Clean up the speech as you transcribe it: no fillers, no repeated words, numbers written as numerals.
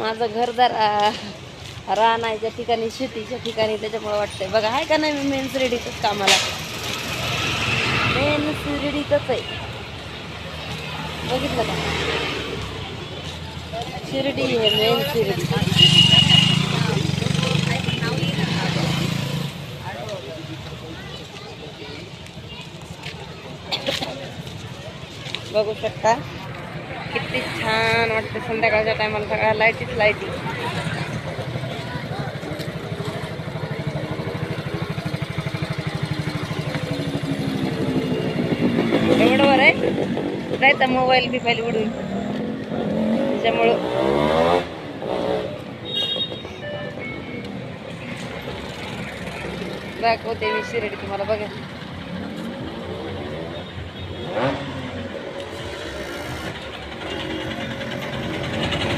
माझं घरदार रानाच्या ठिकाणी, शेतीच्या ठिकाणी, त्याच्यामुळे वाटतंय. बघा आहे का नाही, मी मेन शिर्डीतच कामाला, मेन शिर्डीतच आहे. बघितलं का, शिर्डी आहे मेन शिर्डी. बघू शकता किती छान वाटतं संध्याकाळच्या टायमाला, सगळ्या लाईटीच लाईटी. एवढं आहे जायचा मोबाईल बिबाईल उडून, त्याच्यामुळं दाखवते मी शिर्डी तुम्हाला. बघा